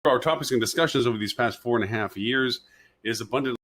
our topics and discussions over these past 4.5 years is abundant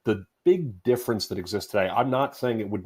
the big difference that exists today, I'm not saying it would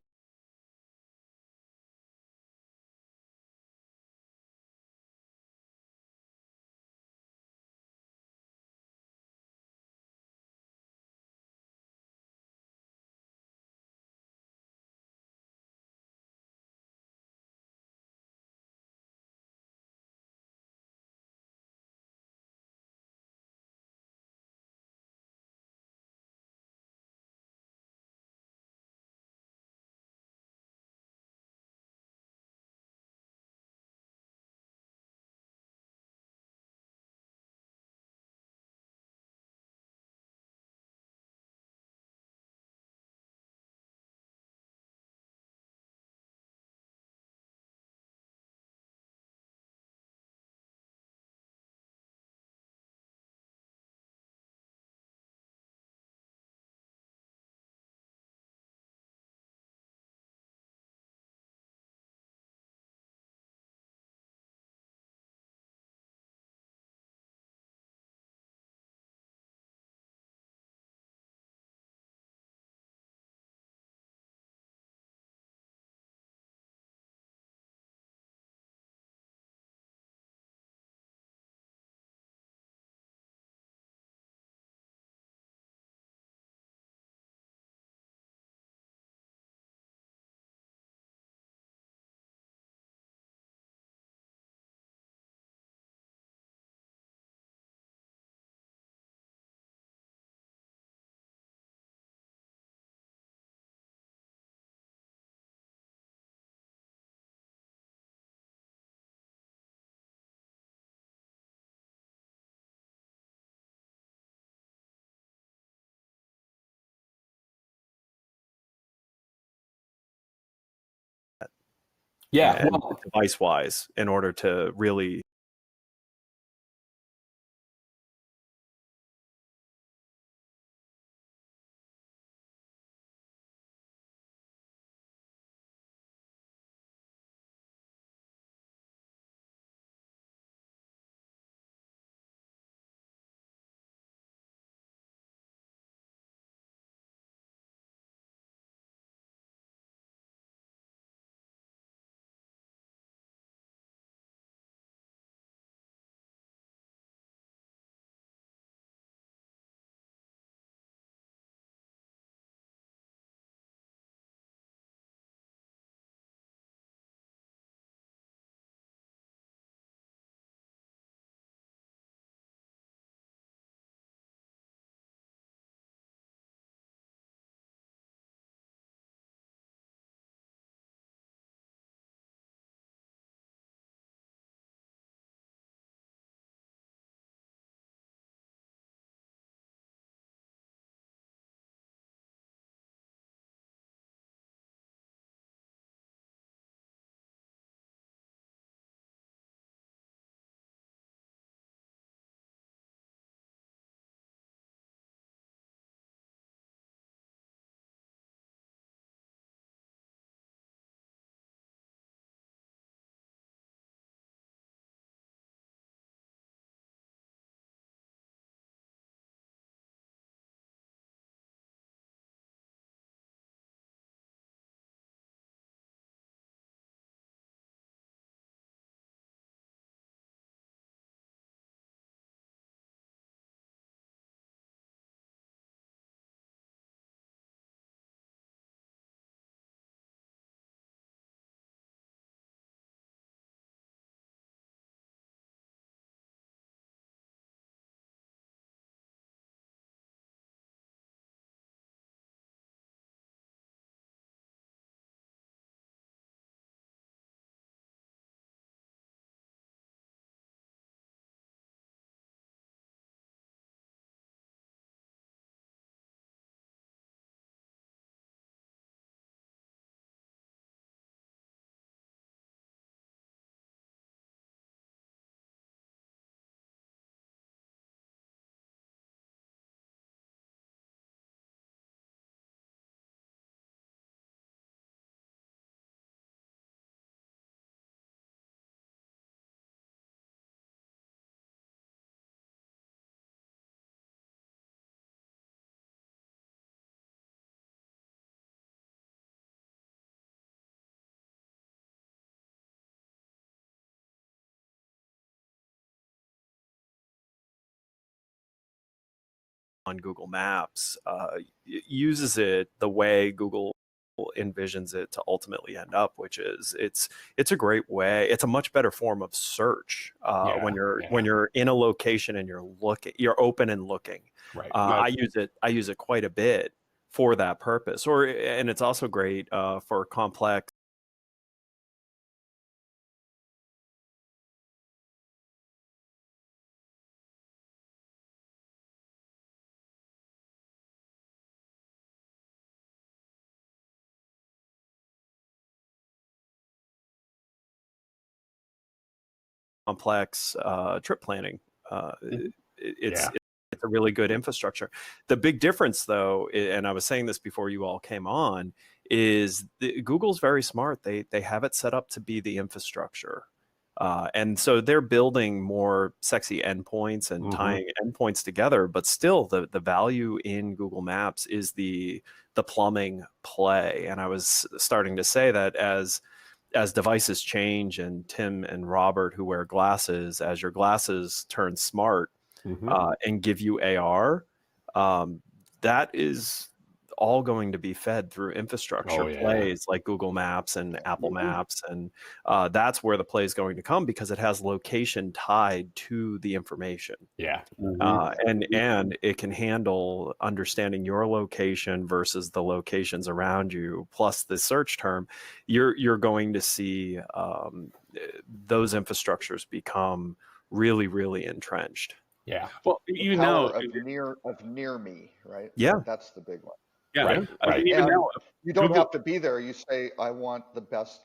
yeah, and well, device wise in order to really on Google Maps uses it the way Google envisions it to ultimately end up, which is it's a great way. It's a much better form of search when you're in a location and you're open and looking. Right. I use it quite a bit for that purpose. And it's also great for complex trip planning. It's a really good infrastructure. The big difference, though, and I was saying this before you all came on, is Google's very smart. They have it set up to be the infrastructure. And so they're building more sexy endpoints and tying endpoints together, but still the value in Google Maps is the plumbing play. And I was starting to say that as devices change, and Tim and Robert who wear glasses, as your glasses turn smart and give you AR, that is all going to be fed through infrastructure plays like Google Maps and Apple Maps. And that's where the play is going to come, because it has location tied to the information. And it can handle understanding your location versus the locations around you, plus the search term. You're going to see those infrastructures become really, really entrenched. Well, even now, of near me, right? Yeah, that's the big one. Right. Even now, you don't have to be there. You say, I want the best.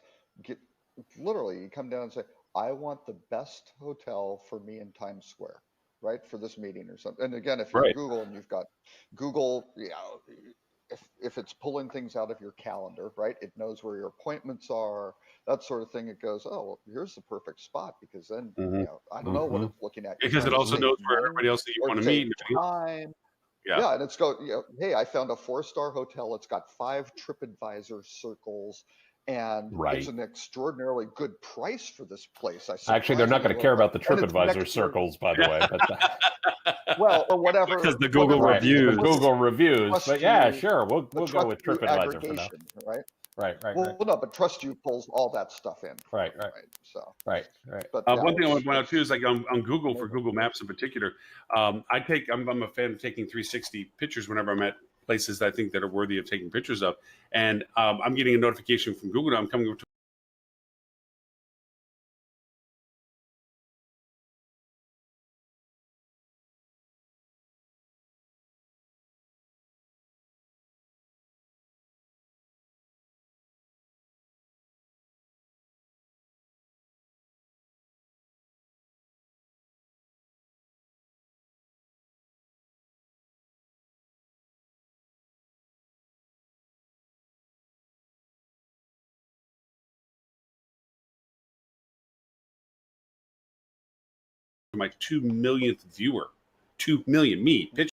Literally, you come down and say, I want the best hotel for me in Times Square, right? For this meeting or something. And again, if you're Google and you've got Google, if it's pulling things out of your calendar, right? It knows where your appointments are, that sort of thing. It goes, oh, well, here's the perfect spot, because then, I don't know what it's looking at. Because it also knows where everybody else that you want to meet. Time. Yeah, and it's hey, I found a 4-star hotel. It's got 5 TripAdvisor circles, and it's an extraordinarily good price for this place. Actually, they're not going to care about the TripAdvisor circles, by the way. But well, or whatever. Because the Google reviews. The Google reviews. But yeah, sure, we'll go with TripAdvisor for now. Right? Right. Well, no, but Trust You pulls all that stuff in. Right. So. Right. But one thing I want to point out too is, like on Google, for Google Maps in particular, I'm a fan of taking 360 pictures whenever I'm at places that I think that are worthy of taking pictures of, and I'm getting a notification from Google that I'm coming over to my 2 millionth viewer. 2 million me pictures.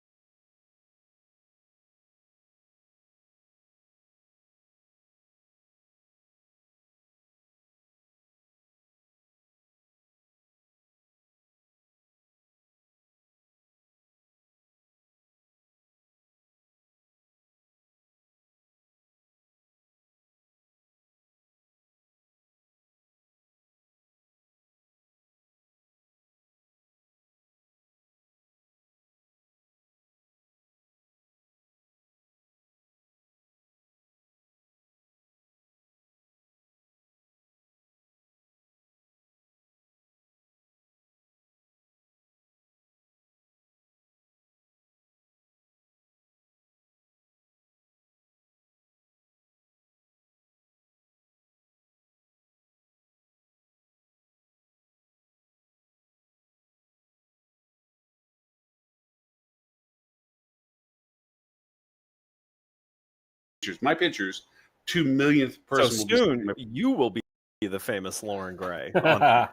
My pictures, 2 millionth person. So soon you will be the famous Lauren Gray. No,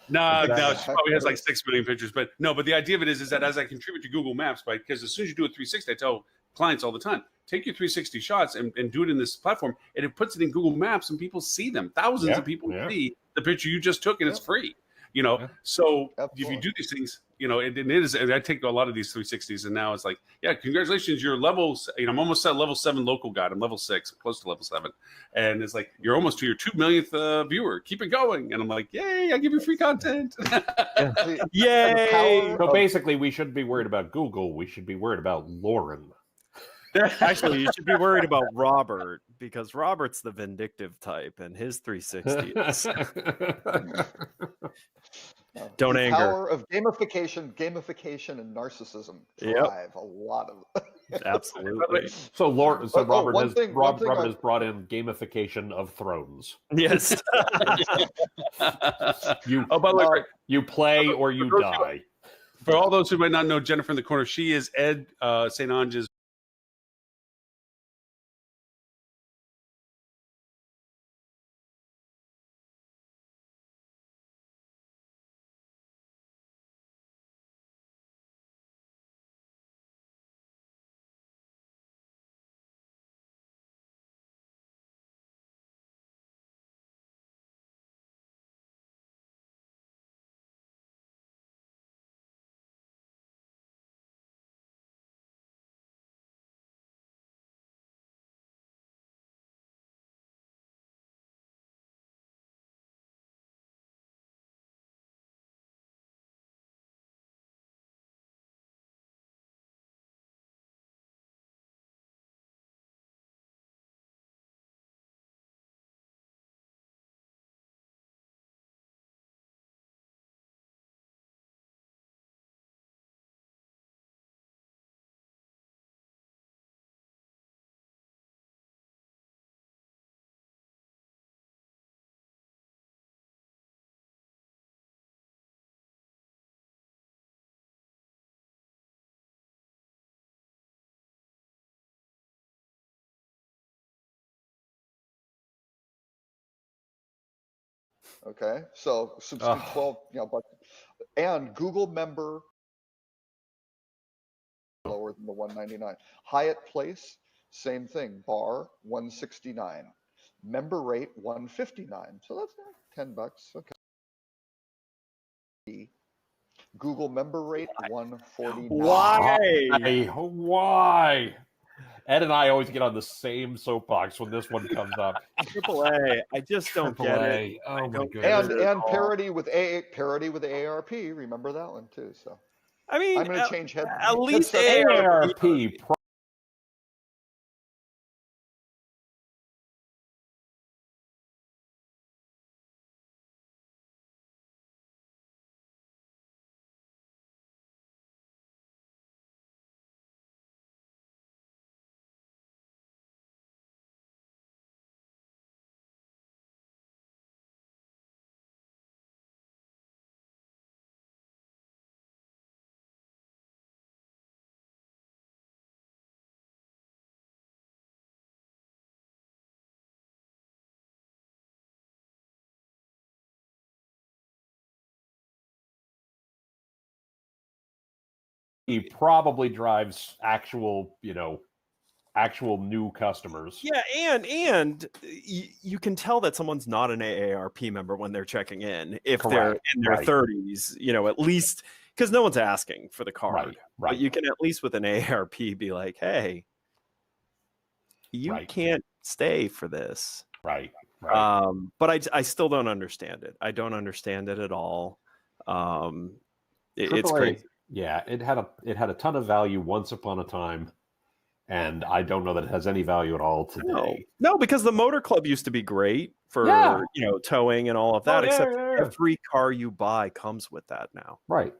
she probably has like 6 million pictures, but the idea of it is that as I contribute to Google Maps, right? Because as soon as you do a 360, I tell clients all the time, take your 360 shots and do it in this platform, and it puts it in Google Maps, and people see them. Thousands of people see the picture you just took, and it's free. So if you do these things, you know, it is. I take a lot of these 360s, and now it's like, yeah, congratulations, you're levels. You know, I'm almost at level 7 local guide. I'm level 6, close to level 7, and it's like you're almost to your 2 millionth viewer. Keep it going, and I'm like, yay! I give you free content. Yay! So basically, we shouldn't be worried about Google. We should be worried about Lauren. Actually, you should be worried about Robert, because Robert's the vindictive type, and his 360 is don't the anger. Power of gamification, and narcissism drive a lot of. Absolutely. So Lauren, so Robert one has thing Robert has brought in gamification of Thrones. Yes. You Oh, by the way, you play or you die. for all those who might not know Jennifer in the corner, she is Ed St. Ange's. Okay, so subscribe 12, but and Google member lower than the 199. Hyatt Place, same thing. Bar 169. Member rate 159. So that's $10. Okay. Google member rate 149. Why? Ed and I always get on the same soapbox when this one comes up. AAA. I just don't get it. Oh my goodness. And parity with AARP. Remember that one too. So I mean, I'm going to change head. At least AARP probably drives actual, actual new customers. Yeah, and you can tell that someone's not an AARP member when they're checking in. If they're in their 30s, at least, because no one's asking for the card. Right. But you can at least with an AARP be like, hey, you can't stay for this. Right. But I still don't understand it. I don't understand it at all. It's crazy. Yeah, it had a ton of value once upon a time, and I don't know that it has any value at all today. No, because the Motor Club used to be great for towing and all of that. Every car you buy comes with that now. Right.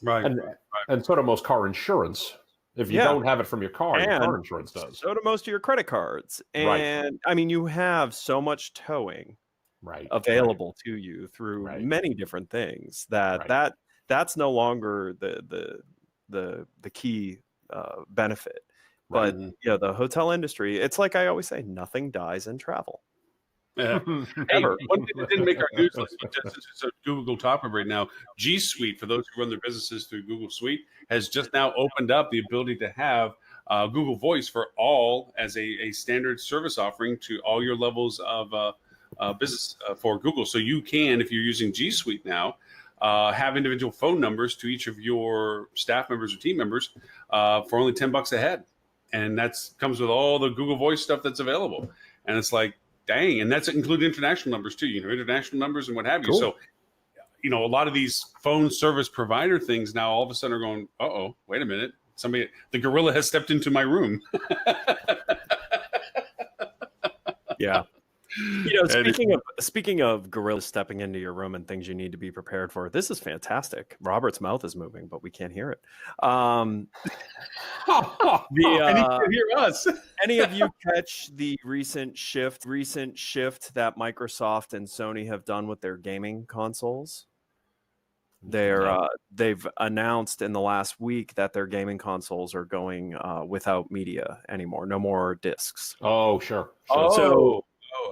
And so do most car insurance. If you don't have it from your car, your car insurance does. So do most of your credit cards. And I mean, you have so much towing available to you through many different things that's no longer the key benefit. But the hotel industry, it's like I always say, nothing dies in travel. Yeah. Hey, one thing that didn't make our news list, but just it's a Google topic right now, G Suite, for those who run their businesses through Google Suite, has just now opened up the ability to have Google Voice for all as a standard service offering to all your levels of business for Google. So you can, if you're using G Suite now, have individual phone numbers to each of your staff members or team members for only $10 a head, and that's comes with all the Google Voice stuff that's available. And it's like, dang, and that's include international numbers too. International numbers and what have you. Cool. So, a lot of these phone service provider things now all of a sudden are going, uh-oh, wait a minute. The gorilla has stepped into my room. Yeah. Speaking of gorillas stepping into your room and things you need to be prepared for, this is fantastic. Robert's mouth is moving, but we can't hear it. And he can hear us. Any of you catch the recent shift that Microsoft and Sony have done with their gaming consoles? They've announced in the last week that their gaming consoles are going without media anymore. No more discs. Oh, sure.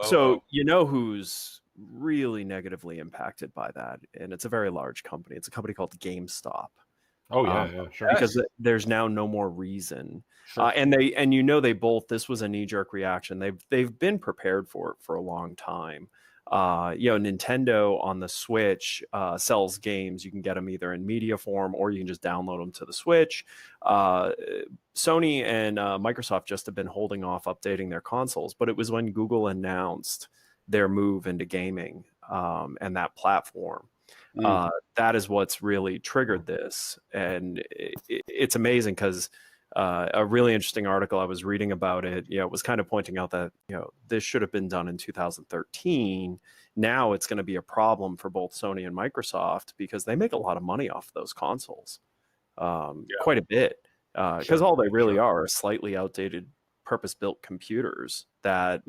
So who's really negatively impacted by that, and it's a very large company. It's a company called GameStop. Oh yeah, sure. Because there's now no more reason, Sure. and they both. This was a knee-jerk reaction. They've been prepared for it for a long time. Nintendo on the Switch sells games. You can get them either in media form or you can just download them to the Switch. Sony and Microsoft just have been holding off updating their consoles, but it was when Google announced their move into gaming and that platform. That is what's really triggered this. And it's amazing because a really interesting article I was reading about it, was kind of pointing out that, this should have been done in 2013. Now it's going to be a problem for both Sony and Microsoft because they make a lot of money off those consoles, quite a bit, because all they really are slightly outdated, purpose-built computers that,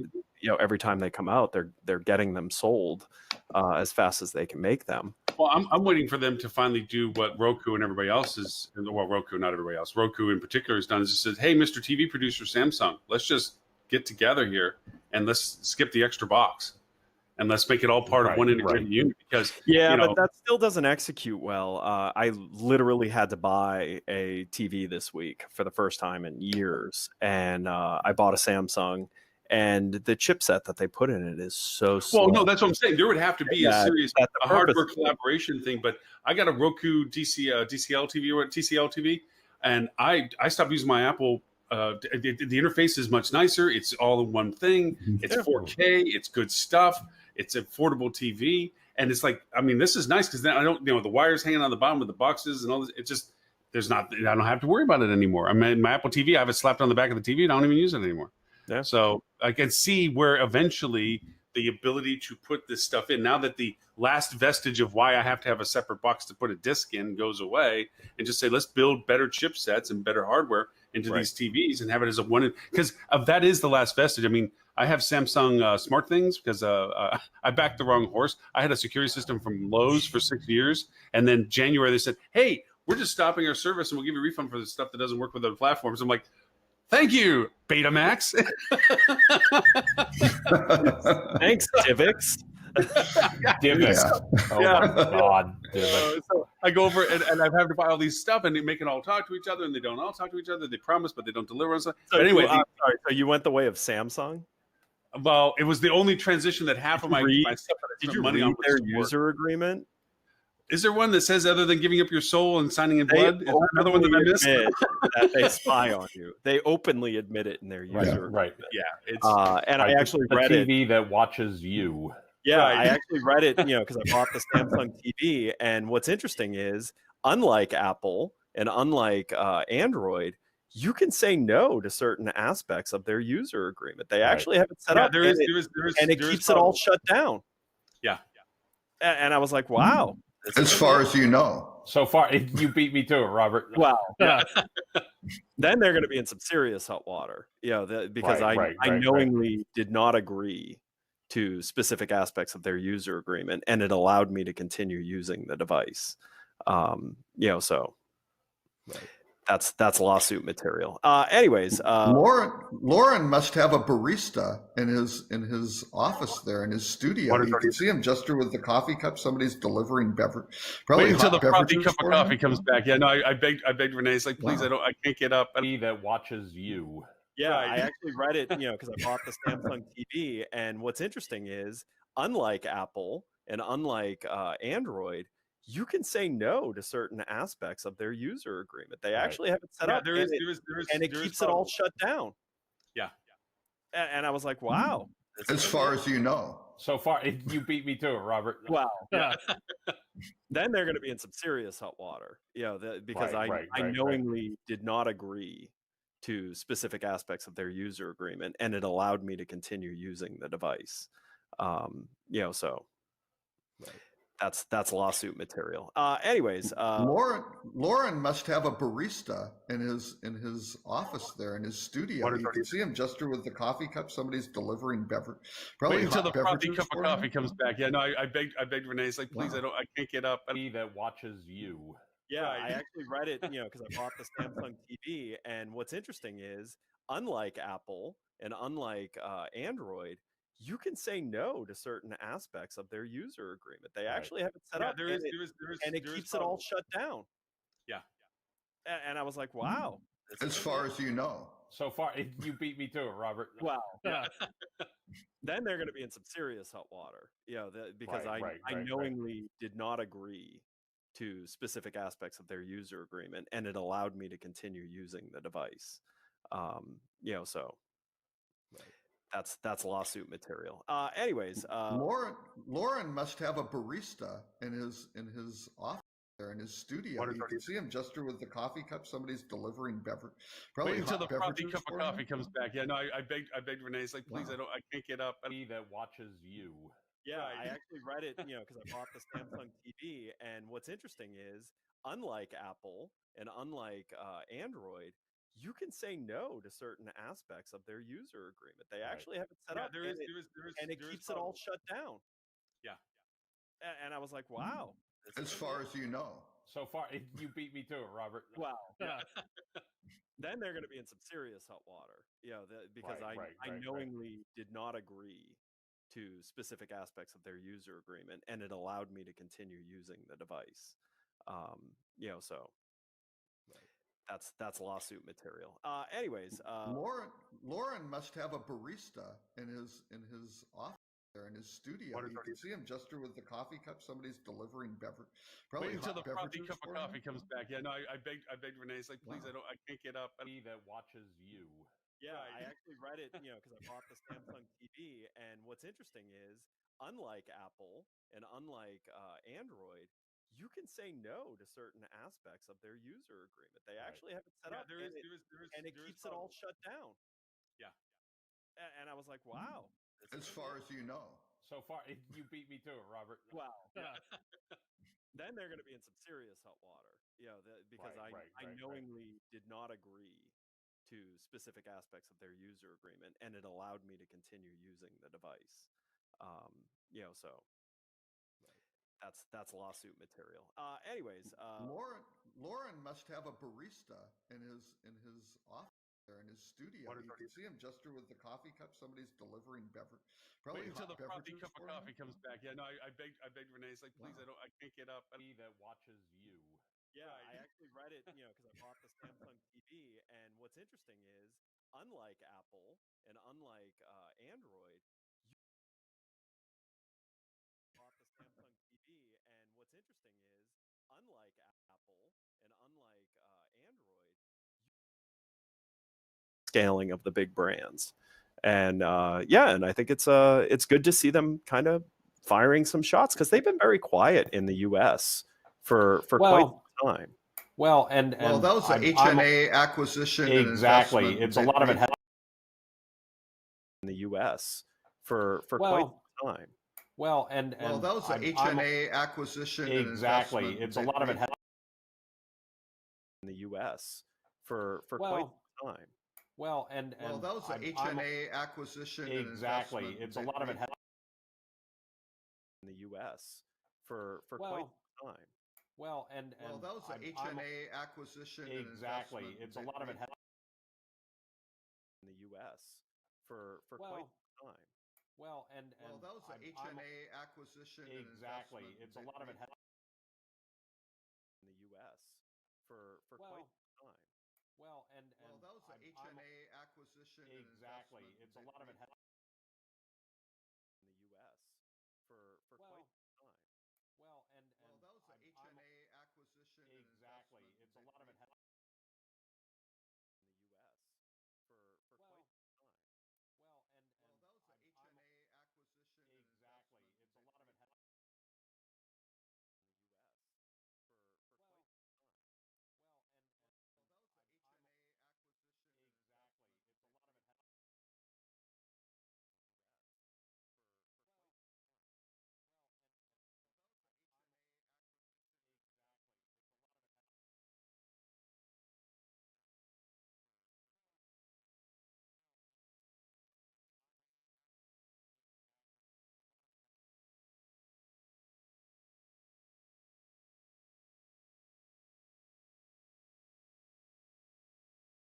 every time they come out, they're getting them sold as fast as they can make them. Well, I'm waiting for them to finally do what Roku and everybody else is. Well, Roku, not everybody else. Roku in particular has done is just said, "Hey, Mr. TV producer Samsung, let's just get together here and let's skip the extra box and let's make it all part of one integrated unit." Because but that still doesn't execute well. I literally had to buy a TV this week for the first time in years, and I bought a Samsung. And the chipset that they put in it is so slow. Well, no, that's what I'm saying. There would have to be a serious hardware collaboration thing. But I got a Roku DCL TV, and I stopped using my Apple. The interface is much nicer. It's all in one thing. It's 4K. It's good stuff. It's affordable TV, and it's like, this is nice because then I don't, the wires hanging on the bottom of the boxes and all this. It's just I don't have to worry about it anymore. My Apple TV, I have it slapped on the back of the TV. And I don't even use it anymore. Yeah. So I can see where eventually the ability to put this stuff in, now that the last vestige of why I have to have a separate box to put a disc in goes away, and just say, let's build better chipsets and better hardware into these TVs and have it as a one, because that is the last vestige. I have Samsung smart things because I backed the wrong horse. I had a security system from Lowe's for 6 years. And then January, they said, hey, we're just stopping our service and we'll give you a refund for the stuff that doesn't work with other platforms. I'm like, thank you, Betamax. Thanks, Divx. Divx. Oh my God, Divx. So I go over and I have to buy all these stuff and they make it all talk to each other, and they don't all talk to each other. They promise, but they don't deliver on stuff. So anyway, sorry. So you went the way of Samsung? Well, it was the only transition that half of my stuff that I Did spent you money read on their was user agreement? Is there one that says other than giving up your soul and signing in blood? Is there another one that I missed? That they spy on you. They openly admit it in their user. Right. Yeah. It's, and I actually read the it. TV that watches you. Yeah, I actually read it, because I bought the Samsung TV. And what's interesting is, unlike Apple and unlike Android, you can say no to certain aspects of their user agreement. They actually have it set up, and it keeps it all shut down. Yeah. And I was like, wow. As far as you know. So far, you beat me to it, Robert. Wow. Yeah. Then they're going to be in some serious hot water, because I knowingly did not agree to specific aspects of their user agreement, and it allowed me to continue using the device. So that's lawsuit material. Anyways, Lauren must have a barista in his office there in his studio. You can see him gesture with the coffee cup. Somebody's delivering beverage. Probably wait until the beverages cup of coffee comes back. Yeah, no, I begged Renee. It's like, please, I can't get up. TV that watches you. Yeah, I actually read it, because I bought the Samsung TV. And what's interesting is, unlike Apple and unlike Android, you can say no to certain aspects of their user agreement. They Right. actually have it set Yeah, up, there and is it keeps it all probably- shut down. Yeah. And I was like, wow. this As is far amazing. as you know. So far, you beat me to it, Robert. Well, yeah. Then they're going to be in some serious hot water, because Right, I knowingly did not agree to specific aspects of their user agreement, and it allowed me to continue using the device. So that's lawsuit material. Anyways, Lauren must have a barista in his office there in his studio. You can see him gesture with the coffee cup. Somebody's delivering beverage. Probably Wait until the hot frothy beverages cup for of coffee him. comes back. Yeah, no, I begged Renee. It's like, please, Wow. I can't get up. He that watches you. yeah, Right. I actually read it, because I bought the Samsung TV, and what's interesting is, unlike Apple and unlike Android, you can say no to certain aspects of their user agreement. They actually have it set Yeah, up, there and it is keeps it all probably- shut down. Yeah. And I was like, wow. this As is far amazing. as you know. So far, you beat me to it, Robert. Well, then they're going to be in some serious hot water, because Right, I knowingly did not agree to specific aspects of their user agreement, and it allowed me to continue using the device. So that's lawsuit material. Anyways, Lauren must have a barista in his office there in his studio. You can see him gesture with the coffee cup. Somebody's delivering beverage. Probably Wait until hot the frothy beverages cup of for coffee him. comes back. Yeah, no, I begged Renee. It's like, please, Wow. I can't get up. He that watches you. yeah, Right. I actually read it, because I bought the Samsung TV, and what's interesting is, unlike Apple and unlike Android, you can say no to certain aspects of their user agreement. They actually have it set Yeah, up, there and is it keeps it all shut down. Yeah. And I was like, wow. As far as you know. So far, you beat me to it, Robert. Well, then they're going to be in some serious hot water, because I knowingly did not agree to specific aspects of their user agreement, and it allowed me to continue using the device. So that's lawsuit material. Anyways, Lauren must have a barista in his office there in his studio. You can see him gesture with the coffee cup. Somebody's delivering beverage. Probably Wait until hot the frothy beverages cup of for coffee him. comes back. Yeah, no, I begged Renee. It's like, please, Wow. I can't get up. He that watches you. yeah, Right. I actually read it, because I bought the Samsung TV, and what's interesting is, unlike Apple and unlike Android, you can say no to certain aspects of their user agreement. They actually have it set Yeah, up, there and it keeps it all shut down. Yeah. And I was like, wow. As far as you know. So far, you beat me to it, Robert. Well, then they're going to be in some serious hot water, because I knowingly did not agree to specific aspects of their user agreement, and it allowed me to continue using the device. So that's lawsuit material. Anyways, Lauren must have a barista in his office there in his studio. You can see him gesture with the coffee cup. Somebody's delivering beverage. Probably Wait until hot the frothy beverages cup of for coffee him. comes back. Yeah, no, I begged Renee. It's like, please, Wow. I can't get up. He that watches you. yeah, Right. I actually read it, because I bought the Samsung TV, and what's interesting is, unlike Apple and unlike Android, bought the Samsung TV, and what's interesting is, unlike Apple and unlike Android, scaling of the big brands, and and I think it's good to see them kind of firing some shots, because they've been very quiet in the U.S. for quite some time. Well, and Well, that was the HNA acquisition. Exactly. And It's a lot of it. In the U.S. for Well, quite some time. Well, and well, that was the HNA acquisition. Exactly. And it's a lot of it. In the U.S. for Well, quite some time. Well, and well, that was the HNA acquisition. Exactly. And it's a lot of it. In the U.S. for quite some time. Well, and well, that was the HNA acquisition. Exactly. And it's a lot of it. In the U.S. for quite some time. Well, and well, that was the HNA acquisition. Exactly. And it's a lot of it. In the U.S. for quite some time. Well, and well, that was the HNA acquisition. Exactly. it's a lot of it. In the U.S. for quite some time. Well, and well, that was the HNA exactly. It's a lot of it has in the U.S. for quite some time. well, and Well, that was the I'm HNA acquisition and exactly. investment. It's a lot of it has In the U.S. for quite some time. well, and Well, that was the I'm HNA acquisition and exactly. investment. It's a lot of it has In the U.S. for quite some time. well, and Well, that was the HNA acquisition and exactly. investment. It's a lot of it has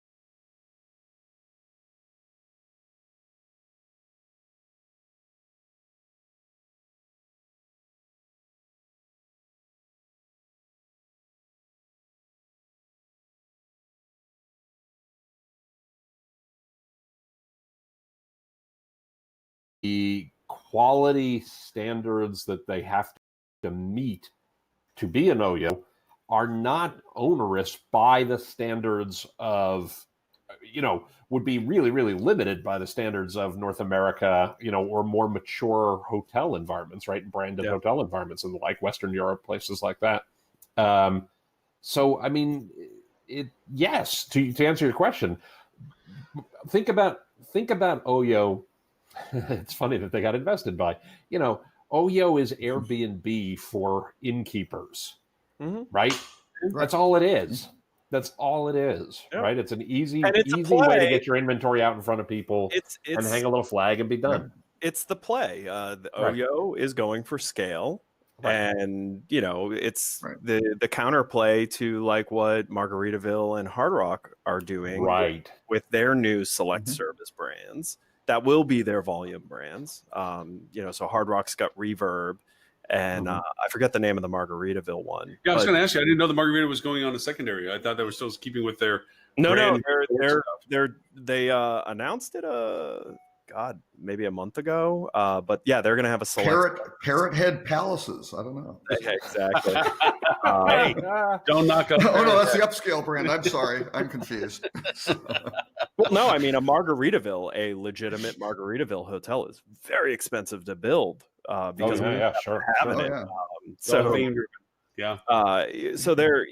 For quite some the quality standards that they have to meet to be an OYO are not onerous by the standards of, would be really, really limited by the standards of North America, or more mature hotel environments, right? Branded hotel environments and like Western Europe, places like that. So, I mean, yes, to answer your question, think about OYO. It's funny that they got invested by. OYO is Airbnb for innkeepers, right? That's all it is. That's all it is, right? It's an easy way to get your inventory out in front of people and hang a little flag and be done. It's the play. The OYO is going for scale. Right. And it's the counterplay to like what Margaritaville and Hard Rock are doing with their new select service brands that will be their volume brands. So Hard Rock's got Reverb, and I forget the name of the Margaritaville one. Yeah, I was going to ask you. I didn't know the Margarita was going on a secondary. I thought they were still keeping with their they announced it maybe a month ago. But yeah, they're going to have a select Parrot Head Palaces. I don't know. Exactly. Hey, don't knock up. Oh no, that's the upscale brand. I'm sorry, I'm confused. Well, no, I mean a a legitimate Margaritaville hotel is very expensive to build because sure. having it. So they're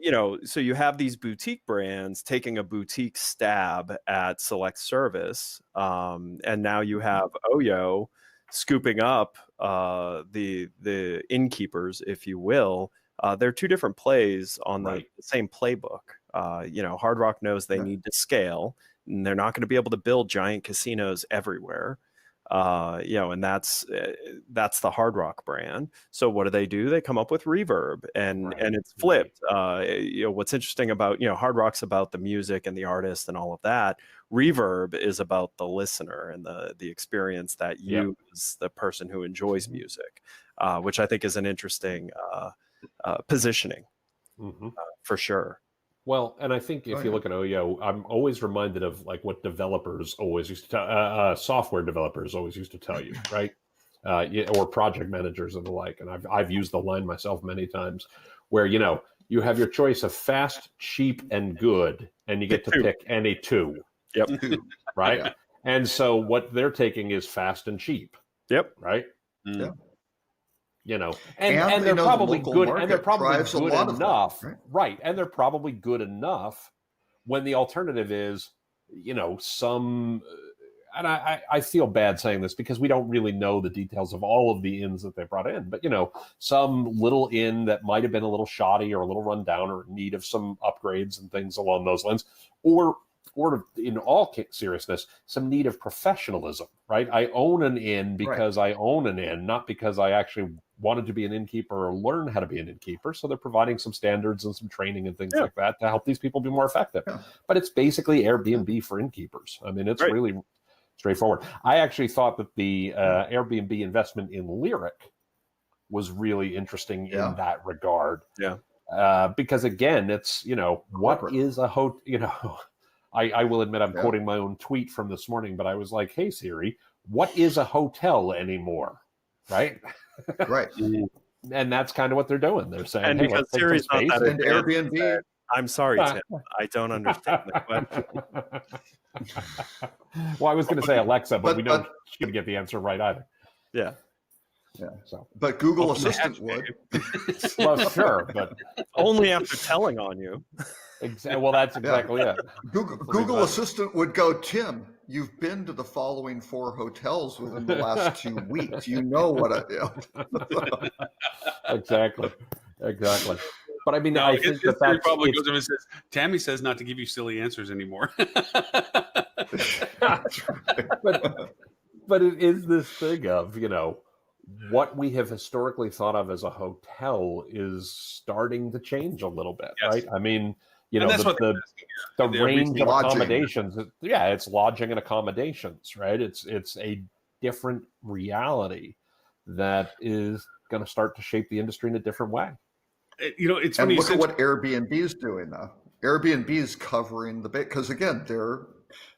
so you have these boutique brands taking a boutique stab at select service, and now you have OYO scooping up the innkeepers, if you will. They're two different plays on the same playbook. Hard Rock knows they need to scale, and they're not going to be able to build giant casinos everywhere. And that's the Hard Rock brand. So what do? They come up with Reverb, and it's flipped. What's interesting about Hard Rock's about the music and the artist and all of that. Reverb is about the listener and the experience that you as the person who enjoys music, which I think is an interesting positioning for sure. Well, and I think if you look at OYO, I'm always reminded of like what developers always used to tell, software developers always used to tell you, right? Or project managers and the like. And I've used the line myself many times, where you have your choice of fast, cheap, and good, and you get to pick any two. Yep. Right. And so what they're taking is fast and cheap. Yep. Right. Yeah. And they're probably good, and they're probably good enough, right? And they're probably good enough when the alternative is, some. And I feel bad saying this because we don't really know the details of all of the inns that they brought in, but some little inn that might have been a little shoddy or a little run down or in need of some upgrades and things along those lines, or in all seriousness, some need of professionalism, right? I own an inn because I own an inn, not because I actually wanted to be an innkeeper or learn how to be an innkeeper. So they're providing some standards and some training and things like that to help these people be more effective. Yeah. But it's basically Airbnb for innkeepers. I mean, it's really straightforward. I actually thought that the Airbnb investment in Lyric was really interesting in that regard. Yeah. Because again, it's, what is a hotel, I will admit I'm quoting my own tweet from this morning, but I was like, hey, Siri, what is a hotel anymore? Right? Right. and that's kind of what they're doing. They're saying, And hey, because let's take some Siri's not space that And advanced, Airbnb, I'm sorry, Tim. I don't understand the question. Well, I was going to say Alexa, but we know but she didn't get the answer right either. Yeah. So, but Google Open the Assistant hatch, would. well, sure, but Only after telling on you. well, that's exactly it. Google Assistant would go, Tim, you've been to the following 4 hotels within the last 2 weeks. You know what Exactly. But I mean, No, I his think that theory that's probably it's- goes over and says, Tammy says not to give you silly answers anymore. but it is this thing of, what we have historically thought of as a hotel is starting to change a little bit, Yes. right? I mean, And that's what the they're range of lodging. accommodations. Yeah, it's lodging and accommodations, right? It's a different reality that is going to start to shape the industry in a different way. It's And funny. look at what Airbnb is doing though. Airbnb is covering the bit because again,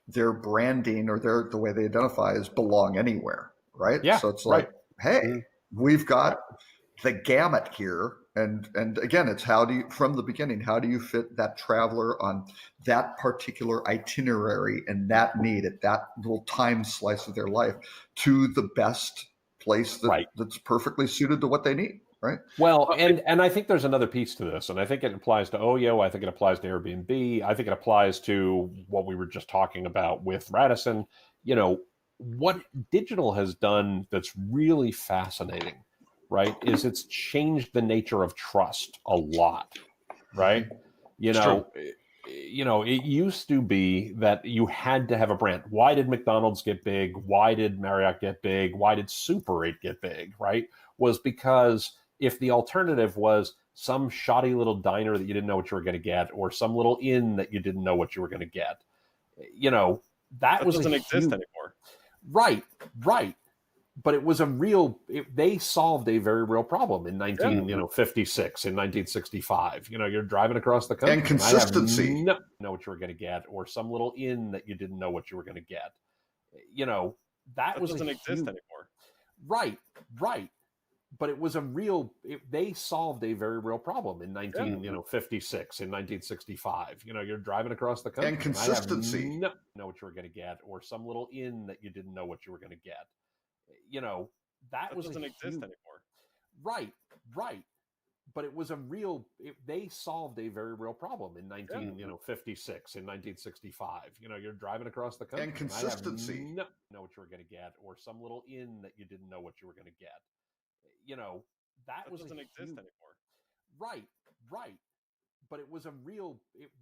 their branding or the way they identify is belong anywhere, right? Yeah, So it's right. like, hey, Mhm. we've got the gamut here, and again, it's from the beginning, how do you fit that traveler on that particular itinerary and that need at that little time slice of their life to the best place that's perfectly suited to what they need. Right. Well, and I think there's another piece to this, and I think it applies to OYO. I think it applies to Airbnb. I think it applies to what we were just talking about with Radisson. What digital has done that's really fascinating, right, is it's changed the nature of trust a lot, right? It used to be that you had to have a brand. Why did McDonald's get big? Why did Marriott get big? Why did Super 8 get big, right? Was because if the alternative was some shoddy little diner that you didn't know what you were going to get, or some little inn that you didn't know what you were going to get, that doesn't exist anymore. Right. But it was they solved a very real problem in 1956, in 1965. You're driving across the country. And consistency. And know what you were going to get, or some little inn that you didn't know what you were going to get. That doesn't exist anymore. Right. But it was they solved a very real problem in 1956, in 1965. You're driving across the country. And consistency. Know what you were going to get, or some little inn that you didn't know what you were going to get. That doesn't exist anymore. Right. But it was they solved a very real problem in 1956, in 1965. You're driving across the country. And consistency. Know what you were going to get, or some little inn that you didn't know what you were going to get. That doesn't exist anymore. Right. But it was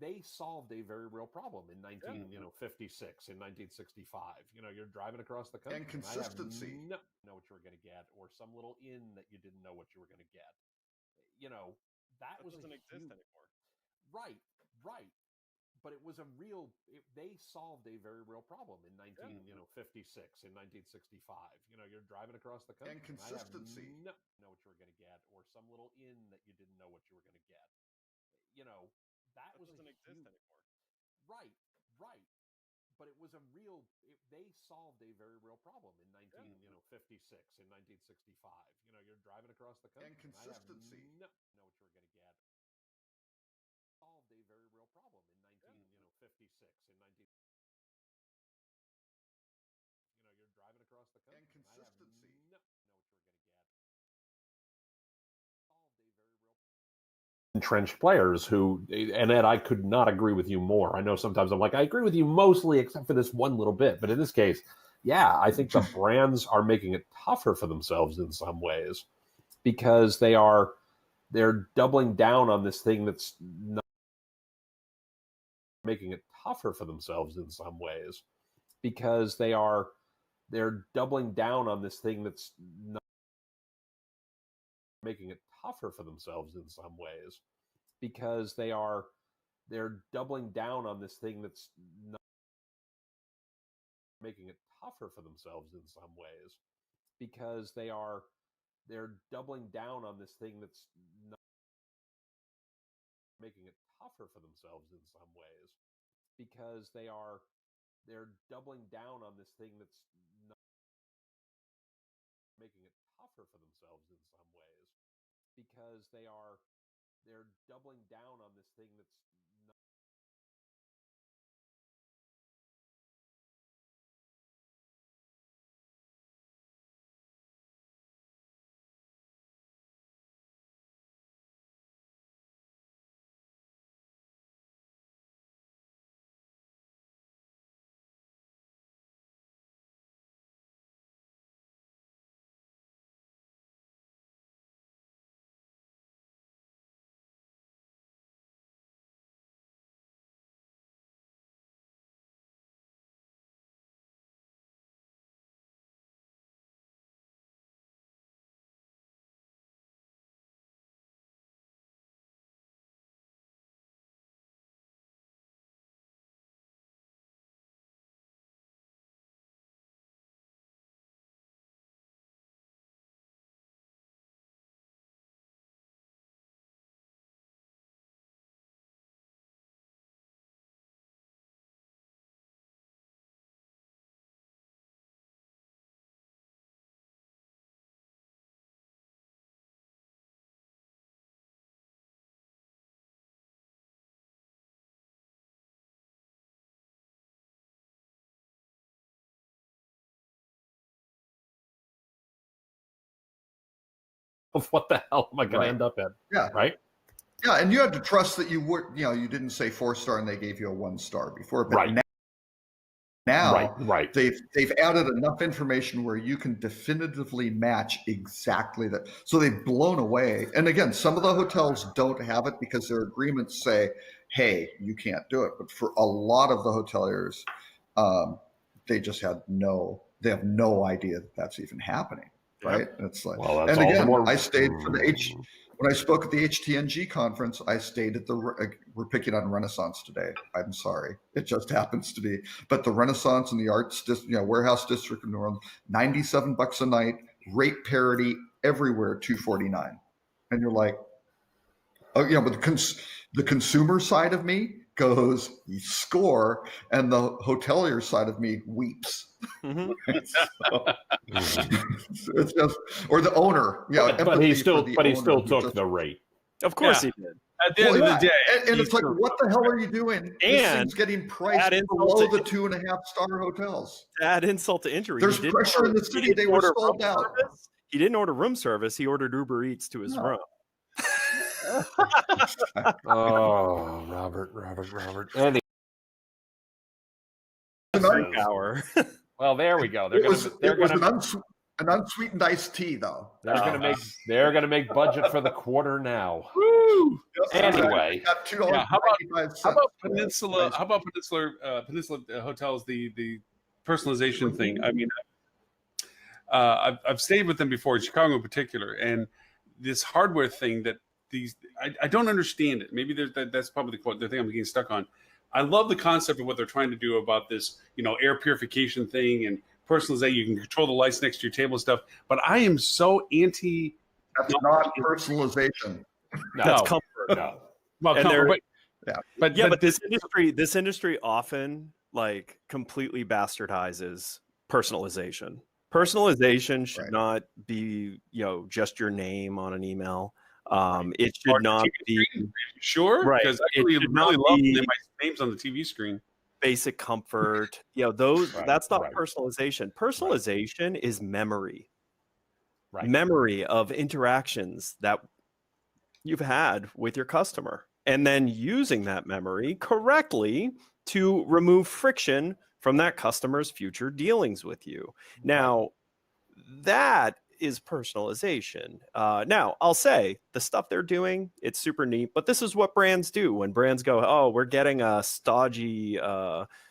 they solved a very real problem in 1956, in 1965. You're driving across the country. And consistency. Know what you were going to get, or some little inn that you didn't know what you were going to get. That doesn't exist anymore. Right. But it was they solved a very real problem in 1956, in 1965. You're driving across the country. And consistency. Know what you were going to get, or some little inn that you didn't know what you were going to get. That doesn't exist anymore. Right. But it was they solved a very real problem in 1956, in 1965. You're driving across the country. And consistency. Know what you were going to get. Solved a very real problem in 1956, in 19. You're driving across the country. And consistency. Know what you were going to get. Solved a very real. Entrenched players who, and Ed, I could not agree with you more. I know sometimes I'm like, I agree with you mostly except for this one little bit, but in this case, yeah, I think the brands are making it tougher for themselves in some ways because they're doubling down on this thing that's not making it tougher for themselves in some ways because they're doubling down on this thing that's not making it tougher for themselves in some ways because they're doubling down on this thing that's not making it tougher for themselves in some ways because they're doubling down on this thing that's not making it tougher for themselves in some ways because they're doubling down on this thing that's not making it tougher for themselves in some ways because they're doubling down on this thing that's not. Of what the hell am I going Right. to end up in? Yeah. Right. Yeah, and you had to trust that you would, you didn't say 4-star and they gave you a 1-star before, but Right. now Right. they've added enough information where you can definitively match exactly that. So they've blown away. And again, some of the hotels don't have it because their agreements say, hey, you can't do it. But for a lot of the hoteliers, they just have no idea that that's even happening. Right. And it's like, Well, that's and all the again, more. I stayed for when I spoke at the HTNG conference, I stayed at we're picking on Renaissance today. I'm sorry. It just happens to be. But the Renaissance and the Arts, Warehouse District in New Orleans, $97 a night, rate parity everywhere, $249. And you're like, oh, yeah, but the consumer side of me goes, you score, and the hotelier side of me weeps. Mhm. It's just, or the owner, but he still took just, the rate. Of course Yeah. he did. At the end of the day, and it's like, what the hell are you doing? This And thing's getting priced add insult below to the 2.5-star hotels. To add insult to injury, There's he didn't pressure in the he city. didn't They were order sold room out. service. He didn't order room service. He ordered Uber Eats to his No. room. Oh, Robert. Anyway, Drink hour. well, there we go. It was an unsweetened iced tea, though. They're gonna make budget for the quarter now. woo! Anyway, Got Yeah, how about $2.95. Peninsula Hotels, the personalization thing? I mean, I've stayed with them before in Chicago in particular, and this hardware thing that I don't understand it. Maybe that's probably the thing I'm getting stuck on. I love the concept of what they're trying to do about this, air purification thing and personalization. You can control the lights next to your table and stuff. But I am so anti. That's not personalization. That's comfort. No. Well, And comfort, Yeah. But this industry often like completely bastardizes personalization. Personalization should Right. not be, just your name on an email. It Or should not TV be screen? Sure, Right. because I It really, should really not love be- when my names on the TV screen. basic comfort. Those Right, that's not right. personalization. Personalization is memory. Right. Memory of interactions that you've had with your customer, and then using that memory correctly to remove friction from that customer's future dealings with you. Now, that is personalization. Now, I'll say the stuff they're doing, it's super neat, but this is what brands do. When brands go, oh, we're getting a stodgy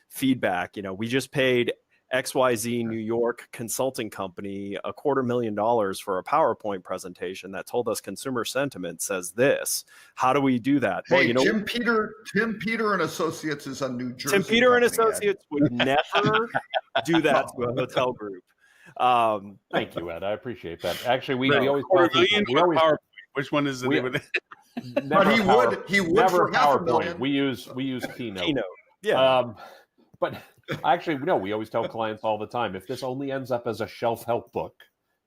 feedback. We just paid XYZ New York consulting company $250,000 for a PowerPoint presentation that told us consumer sentiment says this. How do we do that? Hey, Tim Peter and Associates is a New Jersey. Tim Peter and company, Ed. Associates would never do that to a hotel group. Thank you, Ed. I appreciate that. Actually, we Right. always tell people, $250,000 or PowerPoint. Which one is the name of it? never he would never for PowerPoint. $500,000. We use Keynote. Keynote. Yeah. But actually, no, we always tell clients all the time, if this only ends up as a shelf help book,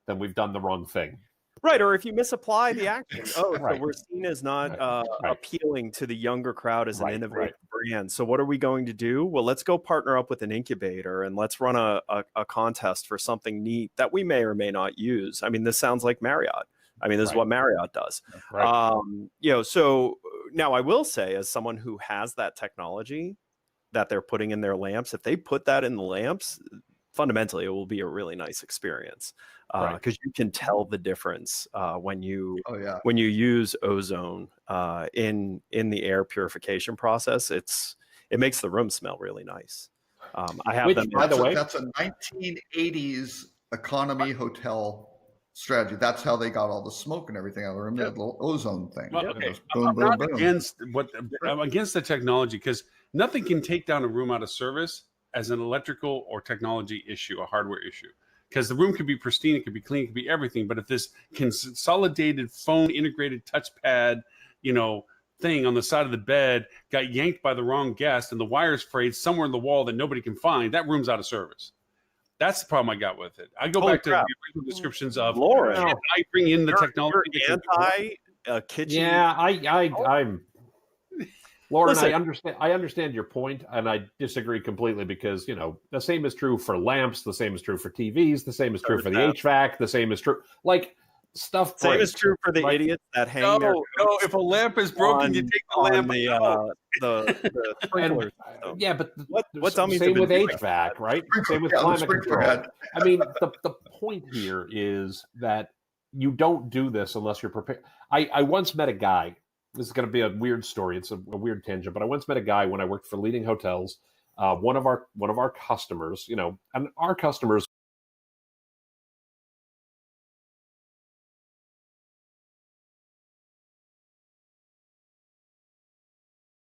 then we've done the wrong thing. Right, or if you misapply the action, oh, so Right. we're seen as not Right. appealing to the younger crowd as an Right, innovative brand. So what are we going to do? Well, let's go partner up with an incubator and let's run a contest for something neat that we may or may not use. I mean, this sounds like Marriott. I mean, this is Right. what Marriott does. Right. So now I will say, as someone who has that technology that they're putting in their lamps, if they put that in the lamps, fundamentally it will be a really nice experience because you can tell the difference when you Oh yeah. when you use ozone in the air purification process. It makes the room smell really nice. I have Which, them. by the way, That's a 1980s economy hotel strategy. That's how they got all the smoke and everything out of the room. They had a little ozone thing. Well, It okay. was boom, I'm boom, not boom. I'm against the technology because nothing can take down a room out of service as an electrical or technology issue, a hardware issue. Because the room could be pristine, it could be clean, it could be everything. But if this consolidated phone integrated touchpad, thing on the side of the bed got yanked by the wrong guest and the wire's frayed somewhere in the wall that nobody can find, that room's out of service. That's the problem I got with it. I go Holy back to crap. the original descriptions of Lauren, can I bring in the technology? You're anti kitchen. yeah, I'm. Lauren, Listen. I understand your point, and I disagree completely because the same is true for lamps, the same is true for TVs, the same is true for the HVAC, the same is true stuff. Same breaks, is true for the right? idiots that hang their No, if a lamp is broken, you take the lamp out. the sprinklers. Yeah, but What dummies have same been with doing HVAC, right? Same with Yeah, the climate sprinkler control. head. I mean, the point here is that you don't do this unless you're prepared. I once met a guy. This is going to be a weird story. It's a weird tangent, but I once met a guy when I worked for leading hotels. One of our customers, and our customers.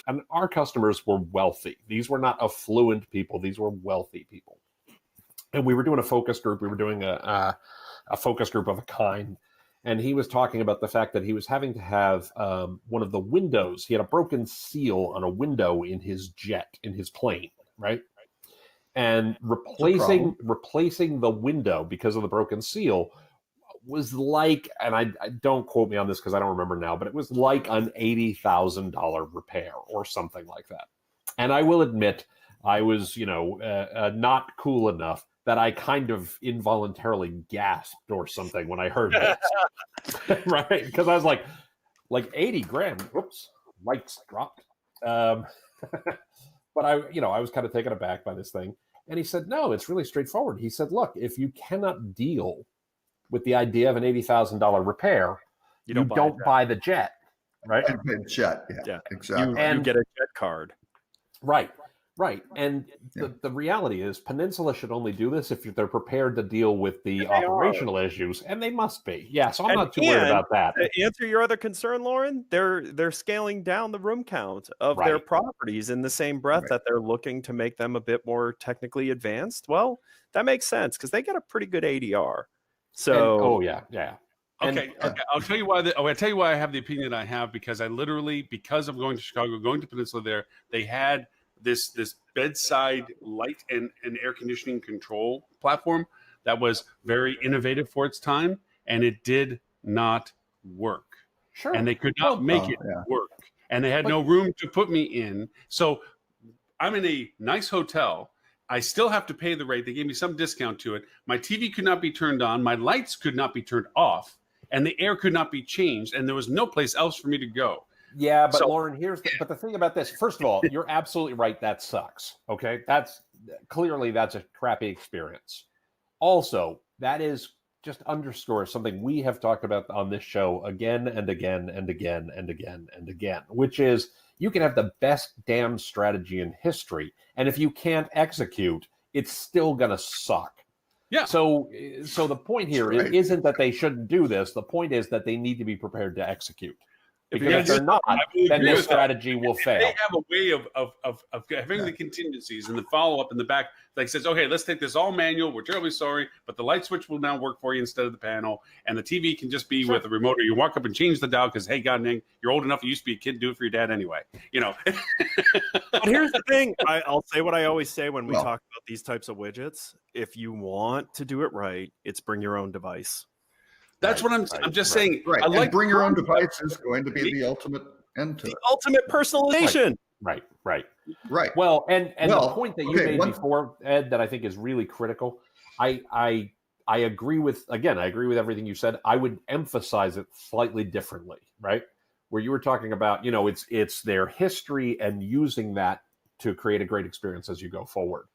And our customers were wealthy. These were not affluent people. These were wealthy people. And we were doing a focus group. We were doing a focus group of a kind. And he was talking about the fact that he was having to have one of the windows. He had a broken seal on a window in his jet, in his plane, right? And replacing the window because of the broken seal was like, and I don't quote me on this because I don't remember now, but it was like an $80,000 repair or something like that. And I will admit, I was, not cool enough that I kind of involuntarily gasped or something when I heard this, right? Because I was like 80 grand. Whoops, lights dropped. But I was kind of taken aback by this thing. And he said, no, it's really straightforward. He said, look, if you cannot deal with the idea of an $80,000 repair, you don't buy the jet, right? Jet, yeah, exactly. You get a jet card. Right. And the reality is Peninsula should only do this if they're prepared to deal with the operational issues, and they must be. Yeah, so I'm not too worried about that. To answer your other concern, Lauren, they're scaling down the room count of their properties in the same breath that they're looking to make them a bit more technically advanced. Well, that makes sense because they get a pretty good ADR. So, yeah. Okay. I'll tell you why. I'll tell you why I have the opinion I have because I literally, because of going to Chicago, going to Peninsula there, they had this bedside light and air conditioning control platform that was very innovative for its time, and it did not work. Sure. And they could not make it work, and they had no room to put me in. So I'm in a nice hotel. I still have to pay the rate. They gave me some discount to it. My TV could not be turned on. My lights could not be turned off. And the air could not be changed. And there was no place else for me to go. Yeah, but Lauren, but the thing about this, first of all, you're absolutely right. That sucks. Okay. That's a crappy experience. Also, that is just underscores something we have talked about on this show again and again and again and again and again, which is you can have the best damn strategy in history, and if you can't execute, it's still going to suck. Yeah. So the point here isn't that they shouldn't do this. The point is that they need to be prepared to execute. Because if they're not, then this strategy will fail. They have a way of having the contingencies and the follow-up in the back that says, okay, let's take this all manual. We're terribly sorry, but the light switch will now work for you instead of the panel. And the TV can just be with a remote, or you walk up and change the dial because, hey, God dang, you're old enough. You used to be a kid. Do it for your dad anyway. But here's the thing. I'll say what I always say when we talk about these types of widgets. If you want to do it right, it's bring your own device. That's Right, what right, I'm just right. saying. Right. I And like bring your own concept. device is going to be the ultimate end to The it. ultimate personalization. Right, right. Right. Well, and Well, the point that you okay, made one- before, Ed, that I think is really critical. I agree with, again, I agree with everything you said. I would emphasize it slightly differently, right? Where you were talking about, you know, it's their history and using that to create a great experience as you go forward.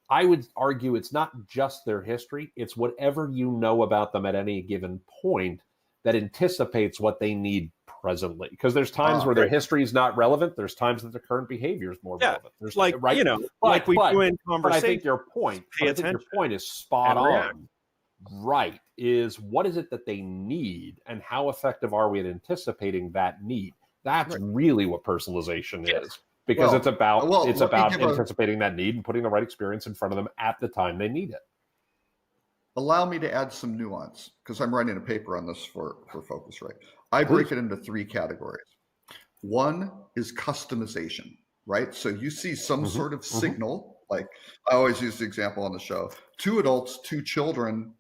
I would argue it's not just their history, it's whatever you know about them at any given point that anticipates what they need presently. Because there's times where their right. history is not relevant, there's times that their current behavior is more Yeah, relevant. There's Like, right, you know, but, like we do in but I conversation. think your point, Pay but I think your attention point is spot and react. on. Right, is what is it that they need, and how effective are we at anticipating that need? That's really what personalization is, because Well, it's about let me give a- anticipating that need and putting the right experience in front of them at the time they need it. Allow me to add some nuance because I'm writing a paper on this for Focusrite. I break it into 3 categories. One is customization, right? So you see some sort of signal, like I always use the example on the show, 2 adults, 2 children,